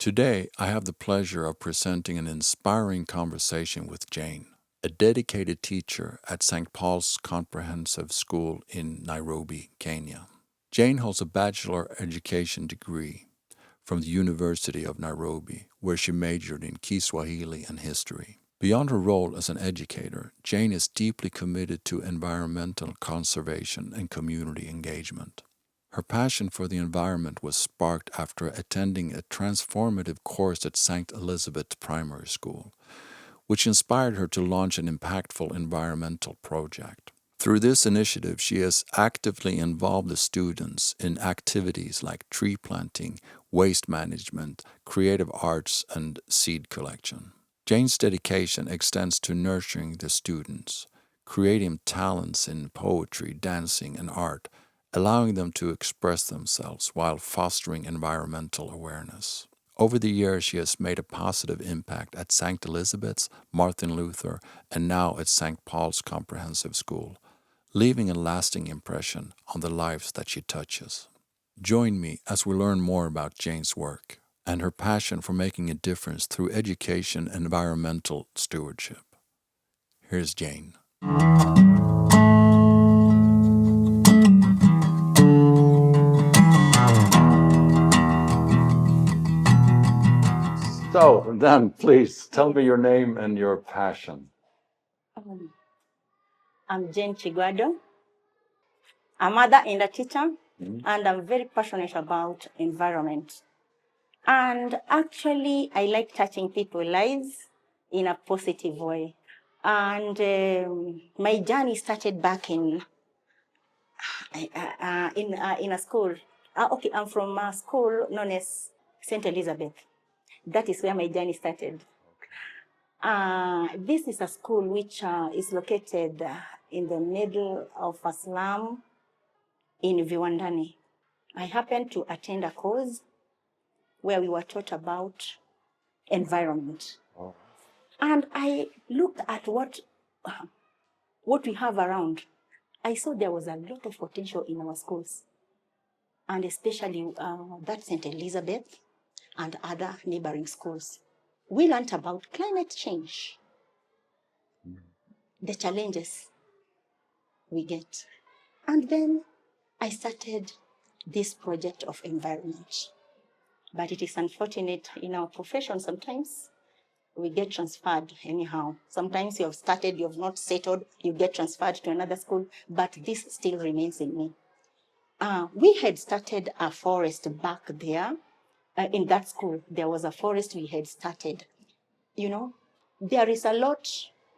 Today, I have the pleasure of presenting an inspiring conversation with Jane, a dedicated teacher at St. Paul's Comprehensive School in Nairobi, Kenya. Jane holds a Bachelor of Education degree from the University of Nairobi, where she majored in Kiswahili and history. Beyond her role as an educator, Jane is deeply committed to environmental conservation and community engagement. Her passion for the environment was sparked after attending a transformative course at St. Elizabeth Primary School, which inspired her to launch an impactful environmental project. Through this initiative, she has actively involved the students in activities like tree planting, waste management, creative arts, and seed collection. Jane's dedication extends to nurturing the students, creating talents in poetry, dancing, and art, allowing them to express themselves while fostering environmental awareness. Over the years, she has made a positive impact at St. Elizabeth's, Martin Luther, and now at St. Paul's Comprehensive School, leaving a lasting impression on the lives that she touches. Join me as we learn more about Jane's work and her passion for making a difference through education and environmental stewardship. Here's Jane. So then, please tell me your name and your passion. I'm Jane Chigwado, a mother and a teacher, and I'm very passionate about environment. And actually, I like touching people's lives in a positive way. And my journey started back in a school. I'm from a school known as St. Elizabeth. That is where my journey started. This is a school which is located in the middle of a slum in Viwandani. I happened to attend a course where we were taught about environment. Oh. And I looked at what we have around. I saw there was a lot of potential in our schools, and especially that St. Elizabeth and other neighboring schools. We learned about climate change, the challenges we get. And then I started this project of environment. But it is unfortunate in our profession, sometimes we get transferred anyhow. Sometimes you have started, you have not settled, you get transferred to another school, but this still remains in me. We had started a forest back there. In that school, there was a forest we had started. You know, there is a lot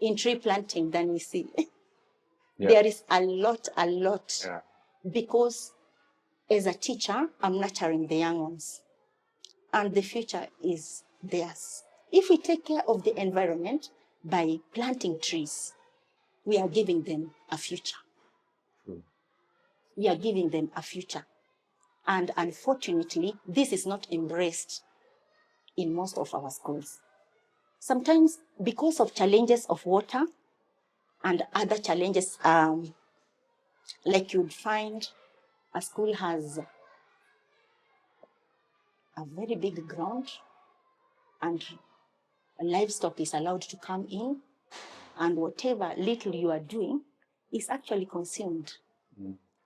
in tree planting than we see. Yeah. There is a lot. Yeah. Because as a teacher, I'm nurturing the young ones. And the future is theirs. If we take care of the environment by planting trees, we are giving them a future. We are giving them a future. And unfortunately, this is not embraced in most of our schools. Sometimes because of challenges of water and other challenges, like you'd find a school has a very big ground and livestock is allowed to come in, and whatever little you are doing is actually consumed.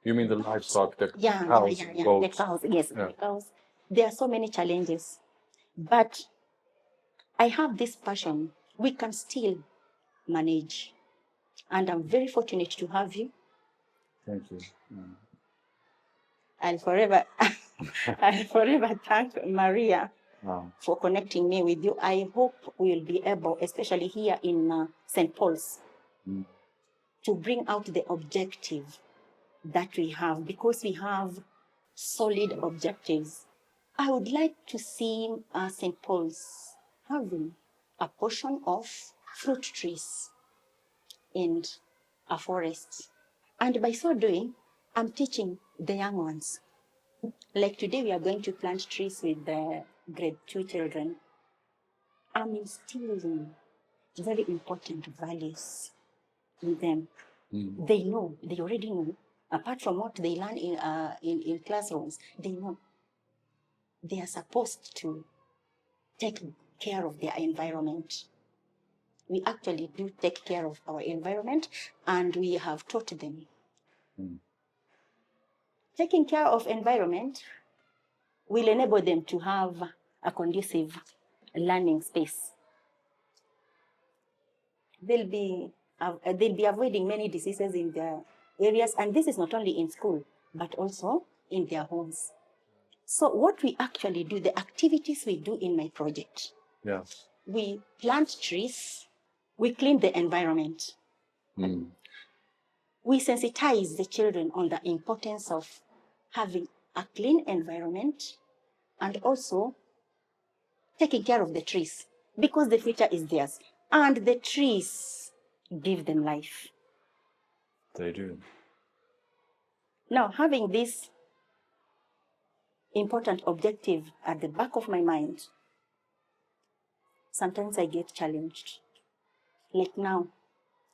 You mean the livestock, the cows, the cows, yes, the cows. There are so many challenges, but I have this passion. We can still manage, and I'm very fortunate to have you. Thank you. I'll forever thank Maria for connecting me with you. I hope we'll be able, especially here in St. Paul's, to bring out the objective that we have, because we have solid objectives. I would like to see St. Paul's having a portion of fruit trees and a forest. And by so doing, I'm teaching the young ones. Like today, we are going to plant trees with the grade 2 children. I'm instilling very important values in them. They know, they already know. Apart from what they learn in classrooms, they know they are supposed to take care of their environment. We actually do take care of our environment, and we have taught them. Taking care of environment will enable them to have a conducive learning space. They'll be avoiding many diseases in their areas, and this is not only in school, but also in their homes. So what we actually do, the activities we do in my project, Yes. we plant trees, we clean the environment. We sensitize the children on the importance of having a clean environment and also taking care of the trees, because the future is theirs. And the trees give them life. They do. Now, having this important objective at the back of my mind, sometimes I get challenged. Like now,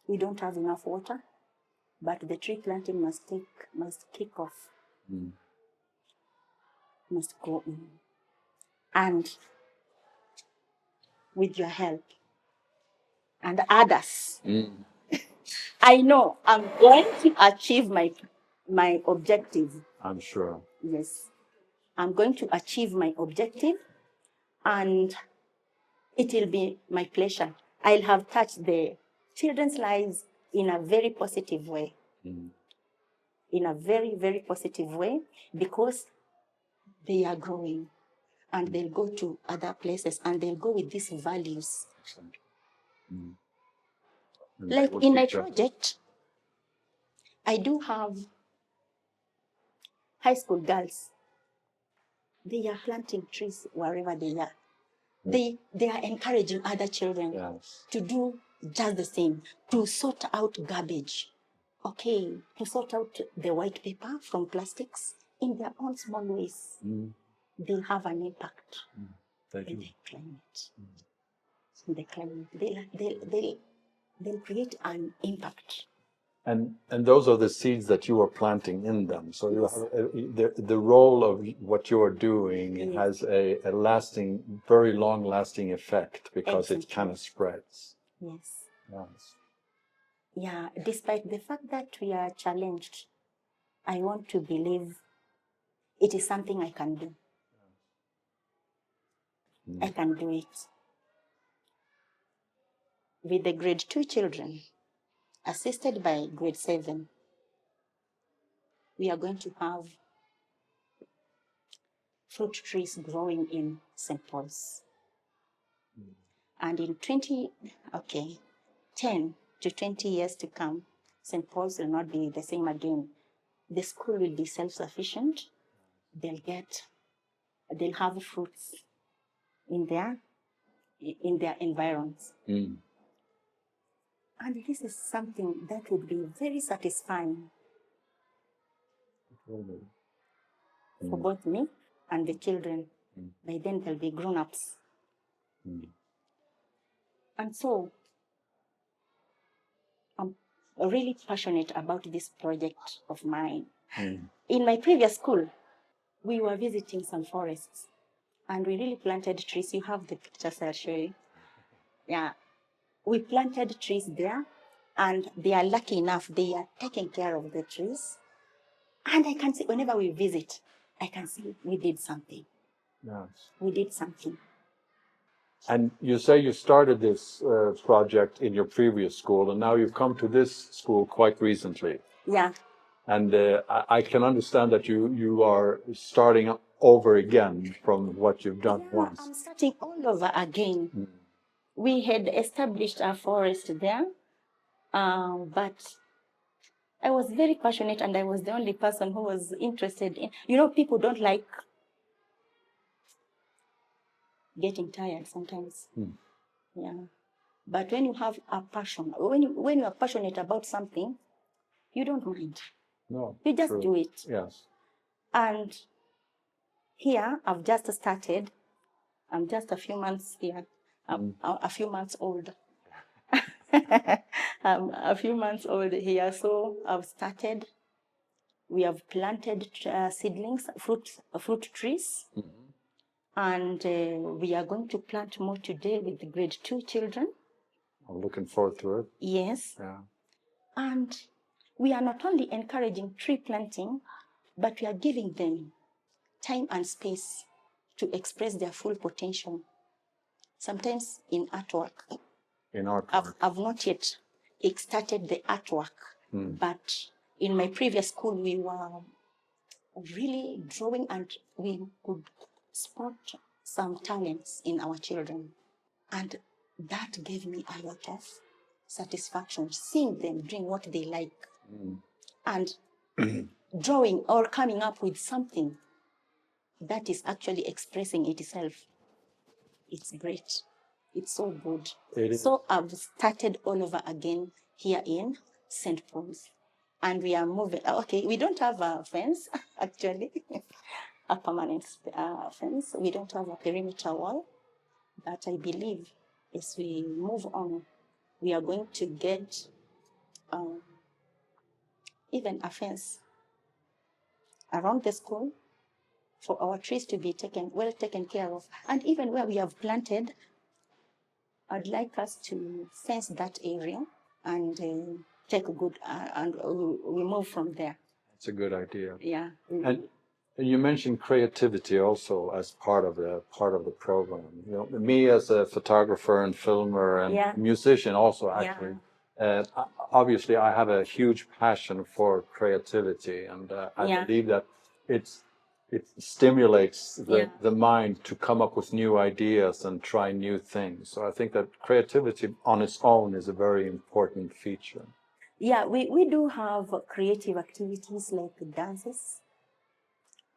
we don't have enough water, but the tree planting must kick off, must go in. And with your help and others, I know I'm going to achieve my objective. I'm sure. Yes, I'm going to achieve my objective, and it will be my pleasure. I'll have touched the children's lives in a very positive way. In a very, very positive way, because they are growing and they'll go to other places and they'll go with these values. Like in my project, I do have high school girls. They are planting trees wherever they are. They are encouraging other children to do just the same, to sort out garbage, to sort out the white paper from plastics in their own small ways. They'll have an impact in the climate. In the climate, they'll create an impact. And those are the seeds that you are planting in them. So you have the role of what you are doing has a lasting, very long lasting effect, because it kind of spreads. Yes. Yes. Yeah, despite the fact that we are challenged, I want to believe it is something I can do. I can do it. With the grade 2 children, assisted by grade 7, we are going to have fruit trees growing in St. Paul's. And in 10 to 20 years to come, St. Paul's will not be the same again. The school will be self-sufficient. They'll have fruits in their environs. And this is something that would be very satisfying for both me and the children. By then they'll be grown-ups. And so I'm really passionate about this project of mine. In my previous school, we were visiting some forests and we really planted trees. You have the pictures I'll show you. Yeah. We planted trees there, and they are lucky enough, they are taking care of the trees. And I can see, whenever we visit, I can see we did something. Yes. We did something. And you say you started this project in your previous school, and now you've come to this school quite recently. Yeah. And I can understand that you are starting over again from what you've done once. I'm starting all over again. We had established a forest there, but I was very passionate, and I was the only person who was interested in. People don't like getting tired sometimes. Yeah. But when you have a passion, when you are passionate about something, you don't mind. No. You just do it. Yes. And here, I've just started. I'm just a few months here. I'm a few months old. I'm a few months old here, so I've started. We have planted seedlings, fruit trees. And we are going to plant more today with the grade 2 children. I'm looking forward to it. Yes. Yeah. And we are not only encouraging tree planting, but we are giving them time and space to express their full potential. Sometimes in artwork. In artwork. I've not yet started the artwork, but in my previous school, we were really drawing and we could spot some talents in our children. And that gave me a lot of satisfaction, seeing them doing what they like and drawing or coming up with something that is actually expressing itself. It's great. It's so good. So I've started all over again here in St. Paul's. And we are moving. Okay, we don't have a fence, actually, a permanent fence. We don't have a perimeter wall. But I believe as we move on, we are going to get even a fence around the school for our trees to be well taken care of. And even where we have planted, I'd like us to fence that area and take a good, and we move from there. It's a good idea. Yeah. And you mentioned creativity also as part of the program. You know, me as a photographer and filmer and musician also actually. Obviously, I have a huge passion for creativity, and I believe that it stimulates the mind to come up with new ideas and try new things. So I think that creativity on its own is a very important feature. Yeah, we do have creative activities like dances.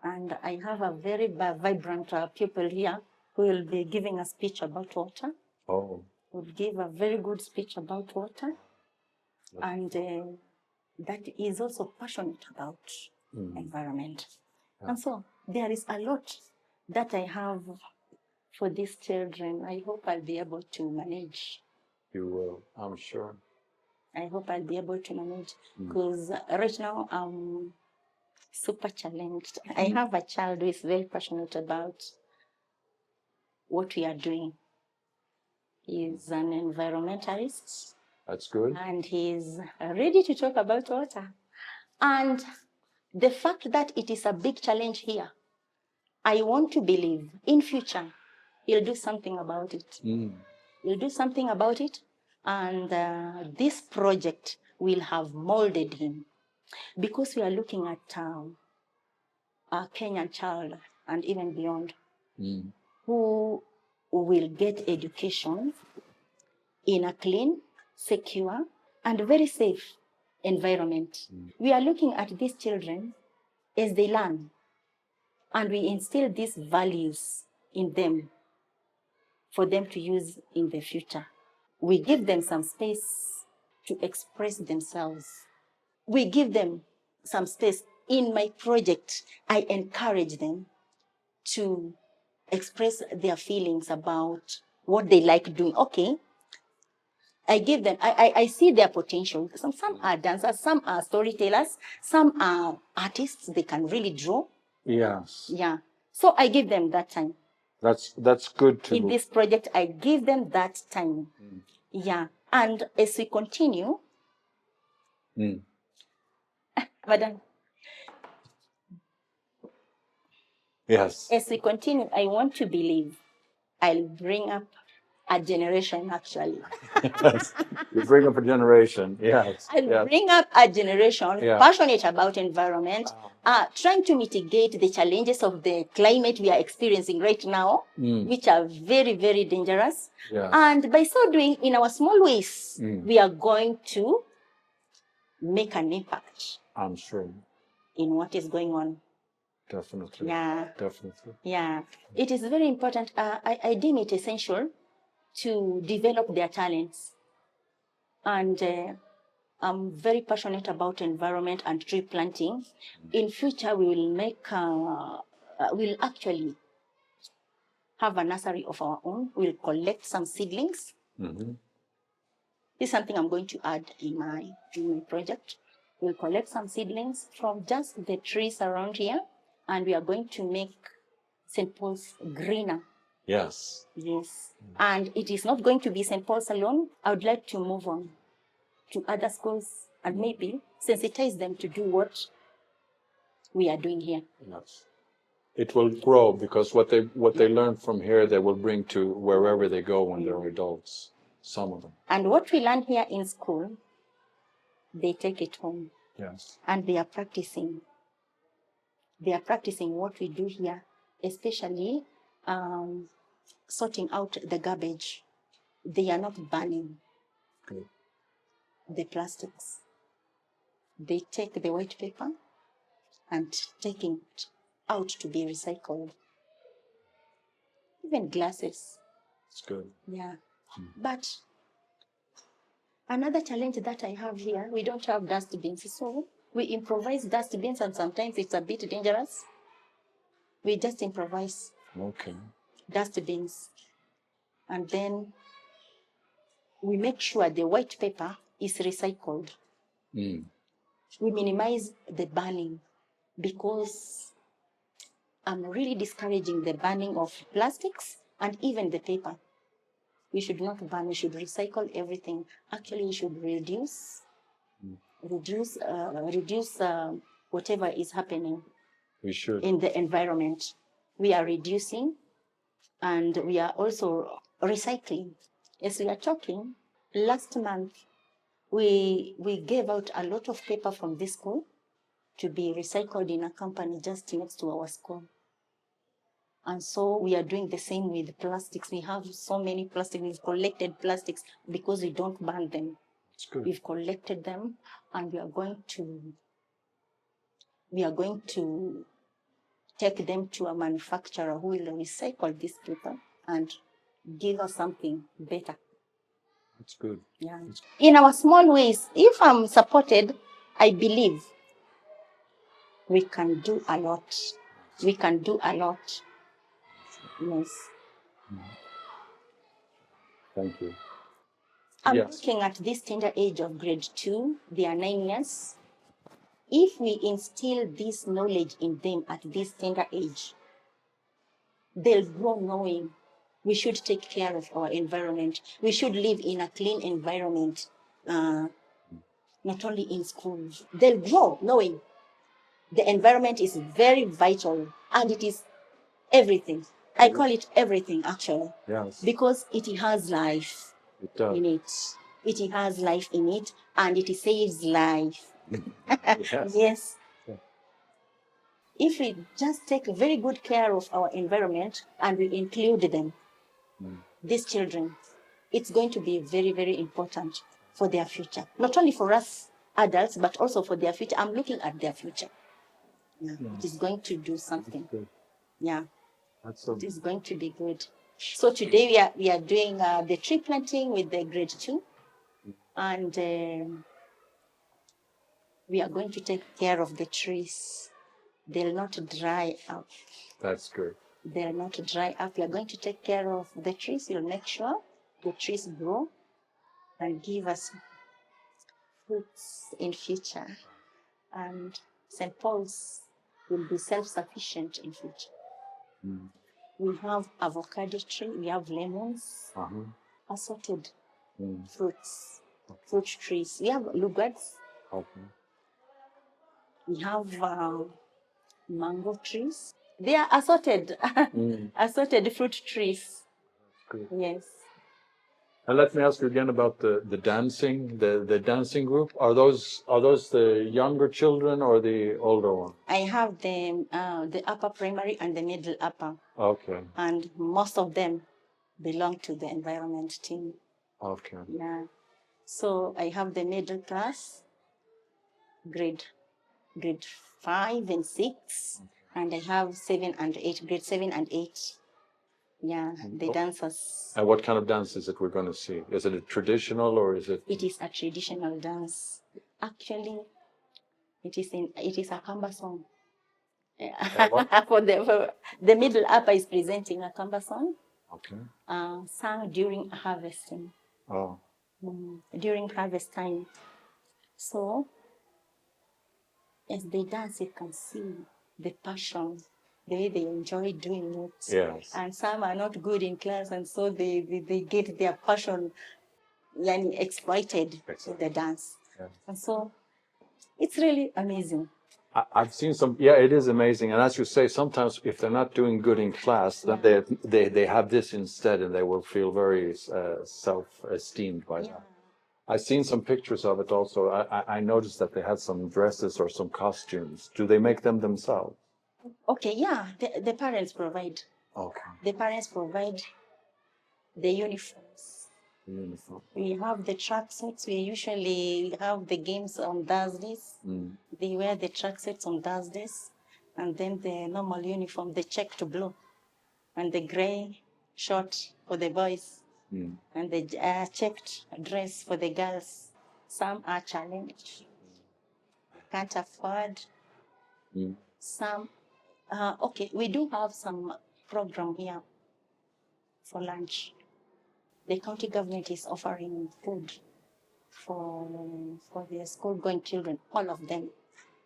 And I have a very vibrant pupil here who will be giving a speech about water. Oh. Will give a very good speech about water. And that is also passionate about environment. Yeah. And so there is a lot that I have for these children. I hope I'll be able to manage. You will, I'm sure. I hope I'll be able to manage because right now I'm super challenged. I have a child who is very passionate about what we are doing. He's an environmentalist. That's good. And he's ready to talk about water. And the fact that it is a big challenge here, I want to believe in future he'll do something about it. He'll do something about it, and this project will have molded him, because we are looking at a Kenyan child and even beyond who will get education in a clean, secure, and very safe environment. We are looking at these children as they learn, and we instill these values in them for them to use in the future. We give them some space to express themselves. We give them some space. In my project, I encourage them to express their feelings about what they like doing. Okay, I give them, I see their potential. Some are dancers, some are storytellers, some are artists, they can really draw. Yes. Yeah. So I give them that time. That's good too. In this project, I give them that time. Yeah. And as we continue, Madam, yes. As we continue, I want to believe I'll bring up a generation, actually. You bring up a generation, yes. I'll bring up a generation passionate about environment, trying to mitigate the challenges of the climate we are experiencing right now, which are very, very dangerous. Yes. And by so doing, in our small ways, we are going to make an impact. I'm sure. In what is going on. Definitely. Yeah. Definitely. Yeah. It is very important. I deem it essential to develop their talents. And I'm very passionate about environment and tree planting. In future, we will make, we'll actually have a nursery of our own. We'll collect some seedlings. This is something I'm going to add in my project. We'll collect some seedlings from just the trees around here, and we are going to make St. Paul's greener. Yes. Yes. And it is not going to be St. Paul's alone. I would like to move on to other schools and maybe sensitize them to do what we are doing here. Yes. It will grow because what they learn from here, they will bring to wherever they go when they're adults. Some of them. And what we learn here in school, they take it home. Yes. And they are practicing. They are practicing what we do here, especially sorting out the garbage. They are not burning Good. the plastics. They take the white paper and taking it out to be recycled. Even glasses. It's good. Yeah. But another challenge that I have here, we don't have dustbins. So we improvise dustbins and sometimes it's a bit dangerous. We just improvise Okay. dustbins. And then we make sure the white paper is recycled. Mm. We minimize the burning because I'm really discouraging the burning of plastics and even the paper. We should not burn, we should recycle everything. Actually, we should reduce whatever is happening We should. in the environment. We are reducing and we are also recycling. As we are talking, last month, we gave out a lot of paper from this school to be recycled in a company just next to our school. And so we are doing the same with plastics. We have so many plastics. We've collected plastics because we don't burn them. It's good. We've collected them and we are going to take them to a manufacturer who will recycle this paper and give us something better. It's good. Yeah. In our small ways, if I'm supported, I believe we can do a lot. We can do a lot. Yes. Thank you. I'm Yes. looking at this tender age of grade 2, they are 9 years. If we instill this knowledge in them at this tender age, they'll grow knowing we should take care of our environment. We should live in a clean environment, not only in schools. They'll grow knowing the environment is very vital and it is everything. I call it everything actually. Yes. Because it has life It does. in it. It has life in it and it saves life. Yes. Yes. Yeah. If we just take very good care of our environment and we include them, these children, it's going to be very, very important for their future. Not only for us adults, but also for their future. I'm looking at their future. Yeah. It is going to do something. Good. Yeah. That's It is going to be good. So today we are doing the tree planting with the grade 2. And we are going to take care of the trees. They'll not dry up. That's good. They'll not dry up. We are going to take care of the trees. We'll make sure the trees grow and give us fruits in future. And St. Paul's will be self-sufficient in future. We have avocado tree, we have lemons, assorted fruits, fruit trees. We have lugats. Okay. We have mango trees. They are assorted, assorted fruit trees. Good. Yes. And let me ask you again about the dancing, the dancing group. Are those the younger children or the older one? I have the upper primary and the middle upper. Okay. And most of them belong to the environment team. Okay. Yeah. So I have the middle class, grade 5 and 6, and I have 7 and 8, grade 7 and 8. Yeah, the dancers. And what kind of dance is it we're going to see? Is it a traditional or is it? It is a traditional dance. Actually, it is a Kamba song. For the middle upper is presenting a Kamba song. Okay. Sung during harvesting. Oh. During harvest time. So, as they dance, you can see the passion the way they enjoy doing it. Yes. And some are not good in class, and so they get their passion exploited in the dance. Yeah. And so it's really amazing. I've seen some. Yeah, it is amazing. And as you say, sometimes if they're not doing good in class, then they have this instead, and they will feel very self-esteemed by that. I've seen some pictures of it also. I noticed that they had some dresses or some costumes. Do they make them themselves? Okay, yeah, the parents provide. Okay. The parents provide the uniforms. Uniform. We have the tracksuits. We usually have the games on Thursdays. They wear the tracksuits on Thursdays, and then the normal uniform, the checked blue, and the gray short for the boys, and the checked dress for the girls. Some are challenged, can't afford. Some, okay, we do have some program here for lunch. The county government is offering food for the school-going children, all of them.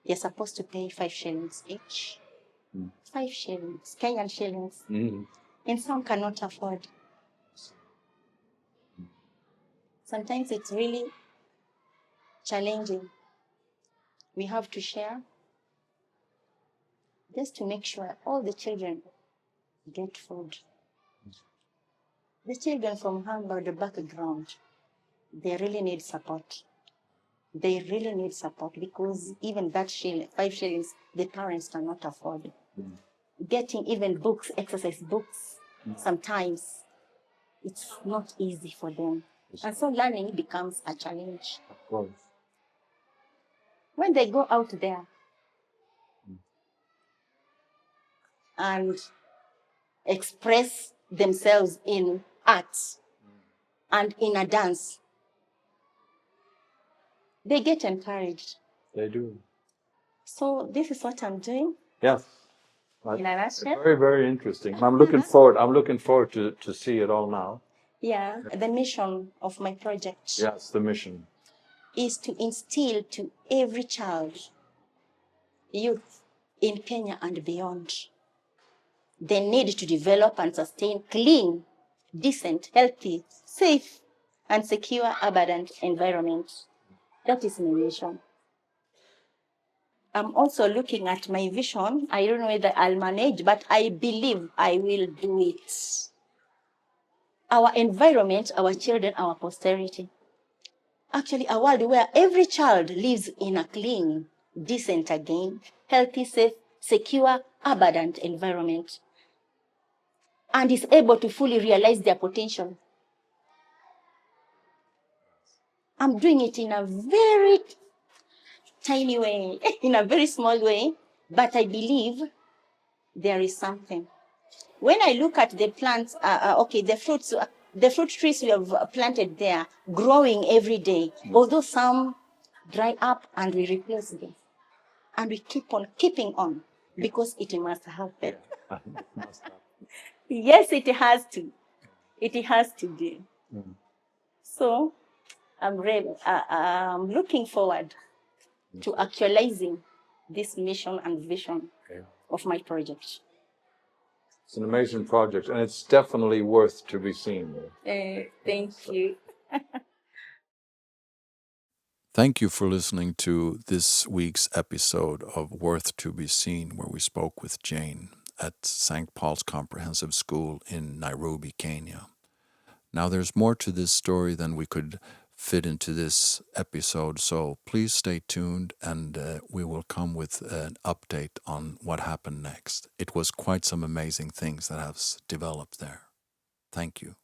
They're supposed to pay 5 shillings each. 5 shillings, Kenyan shillings. And some cannot afford. Sometimes it's really challenging. We have to share just to make sure all the children get food. The children from humble background, they really need support. They really need support because even that 5 shillings, the parents cannot afford. Getting even books, exercise books, sometimes it's not easy for them. And so learning becomes a challenge. Of course. When they go out there and express themselves in arts and in a dance, they get encouraged. They do. So this is what I'm doing. Yes. In a nutshell. Very, very interesting. I'm looking forward to see it all now. Yeah, the mission of my project. Yes, the mission is to instill to every child, youth in Kenya and beyond, the need to develop and sustain clean, decent, healthy, safe, and secure abundant environment. That is my mission. I'm also looking at my vision. I don't know whether I'll manage, but I believe I will do it. Our environment, our children, our posterity. Actually, a world where every child lives in a clean, decent again, healthy, safe, secure, abundant environment, and is able to fully realize their potential. I'm doing it in a very tiny way, in a very small way, but I believe there is something. When I look at the plants, the fruit trees we have planted there, growing every day, although some dry up and we replace them. And we keep on keeping on because it must happen. Yes, it has to. It has to do. So I'm looking forward to actualizing this mission and vision of my project. It's an amazing project, and it's definitely worth to be seen. Thank you. Thank you for listening to this week's episode of Worth to Be Seen, where we spoke with Jane at St. Paul's Comprehensive School in Nairobi, Kenya. Now, there's more to this story than we could fit into this episode, so please stay tuned and we will come with an update on what happened next. It was quite some amazing things that have developed there. Thank you.